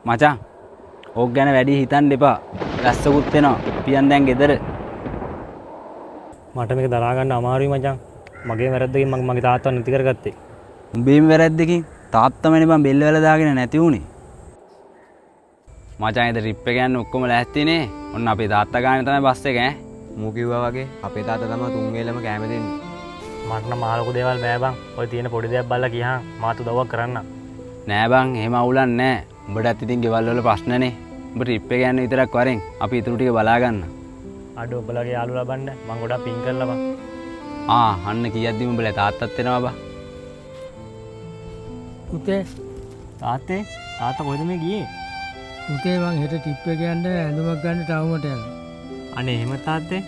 මචං ඕක ගැන වැඩි හිතන්න එපා. රැස්සකුත් වෙනවා. පියන් දැන් ගෙදර. මට මේක දරා ගන්න අමාරුයි මචං. මගේ වැරද්දකින් මගේ තාත්තා නැති කරගත්තේ. උඹේම වැරද්දකින් තාත්තමනේ බං බෙල්ල වල දාගෙන නැති වුනේ. මචං ඉතින් ට්‍රිප් එක යන්න ඔක්කොම ලෑස්තිනේ. ඔන්න අපේ තාත්තා ගානේ තමයි බස් එක ඈ. මූ කිව්වා වගේ අපේ තාත්තා තමයි තුන් වේලම කැම දෙන්නේ. මට නම් මාළකු දේවල් බෑ බං. ඔය තියෙන පොඩි දෙයක් බලලා ගියහන් මාත් උදව්වක් කරන්න. නෑ බං එහෙම අවුලක් නෑ. උඹටත් ඉතින් ගෙවල් වල ප්‍රශ්නනේ. උඹ ට්‍රිප් එක යන්න විතරක් වරෙන් අපි ඊටු ටික බලා ගන්න. අඩ ඔබලගේ යාළු ලබන්න මං ගොඩක් පින් කරලා බං. අන්න කියද්දිම උඹලා තාත්තත් එනවා බං. පුතේ තාත්තා කොහෙද මේ ගියේ? පුතේ මං හෙට ටිප් එක යන්න ඇඳුමක් ගන්න ටවුමට යනවා. අනේ එහෙම තාත්තේ.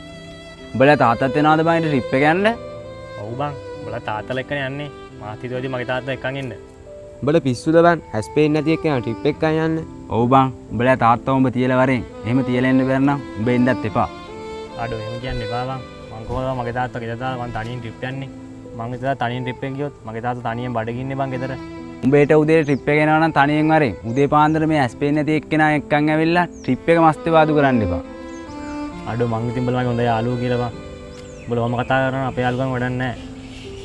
උඹලා තාත්තත් එනවද බං ට්‍රිප් එක යන්න? ඔව් බං. උඹලා තාත්තලා එක්කනේ යන්නේ. මාත් හිතුවදී මගේ තාත්තා එක්කන් එන්න. උඹලා පිස්සුද බං? හැස් පේන්නේ නැති එක්ක යන ට්‍රිප් එකක් යන්නේ. ඔව් බං. උඹලා තාත්තා උඹ තියලා වරෙන්. එහෙම තියලා එන්න බැර නම් උඹ එන්නත් එපා. අඩ එහෙම කියන්න එපා බං. මං කොහොමද මගේ තාත්තා ගෙදර දාලා මං තනියෙන් ට්‍රිප් යන්නේ. මං විතර තනියෙන් ට්‍රිප් එක ගියොත් මගේ තාත්තා තනියෙන් බඩගින්නේ බං ගෙදර. උඹේට උදේ ට්‍රිප් එක යනවා නම් තනියෙන් වරෙන්. උදේ පාන්දර මේ ඇස් පේන්නේ නැති එක්කෙනා එක්කන් ඇවිල්ලා ට්‍රිප් එක මස්තේ වාදු කරන්න එපා. අඩෝ මං ඉතින් බලමගේ හොඳ යාළුවෝ කියලා බං. උඹලා ඔහම කතා කරනවා අපේ යාළුකම් වැඩක් නැහැ.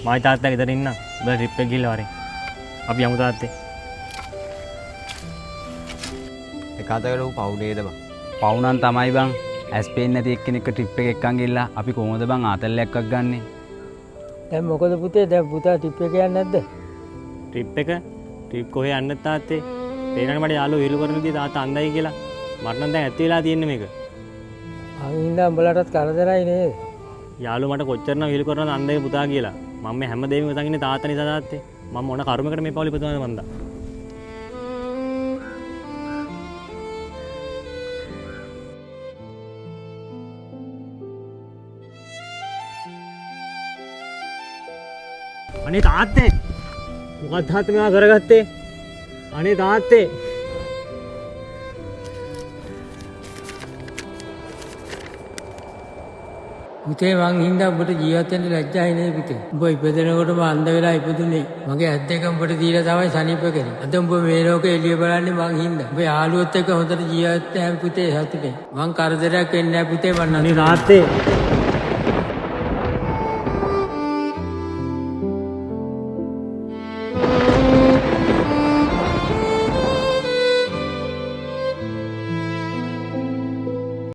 මයි තාත්තා ගෙදර ඉන්න. උඹලා ට්‍රිප් එක ගිහලා වරෙන්. අපි යමු තාත්තේ. එකතකට ඌ පව් නේද බං? පව් නම් තමයි බං. ඇස් පේන්නේ නැති එක්කෙනෙක් ට්‍රිප් එක එක්කන් ගිහලා අපි කොහොමද බං ආතල්ලයක්වත් ගන්නෙ? දැන් මොකද පුතේ දැන් පුතා ටිප් එක යන්නේ නැද්ද? ට්‍රිප් එක ට්‍රිප් කොහේ යන්නත් තාත්තේ. පේනනේ මට යාළුවෝ විහිළු කරන විදිහ තාත්තා අන්දයි කියලා. මට නම් දැන් ඇත්ත වෙලා තියෙන්නේ මේක. අහින්දා උඹලටත් කරදරයි නේද? යාළුවෝ මට කොච්චර නම් විහිළු කරනවද අන්දයි පුතා කියලා. මම මේ හැමදේම හිතන් ඉන්නේ තාත්තා නිසා තාත්තේ. මම මොන කර්මයකට මේ පවුල ඉපදුනද මන්දා. අනේ තාත්තේ මොකක්ද තාත්තේ මේවා කරගත්තේ? අනේ තාත්තේ පුතේ මං හින්දා උඹට ජීවත් වෙන්න ලැජ්ජායි නේ පුතේ. උඹ ඉපදෙනකොටම අන්ධ වෙලා ඉපදුනේ. මගේ ඇස් දෙක උඹට දීලා තමයි සනීප කරේ. අද උඹ මේ ලෝකේ එළිය බලන්නේ මං හින්දා. උඹ යාළුවොත් එක්ක හොඳට ජීවත් වෙන්න පුතේ සතුටේ. මං කරදරයක් වෙන්නේ නැහැ පුතේ මන්. අනේ තාත්තේ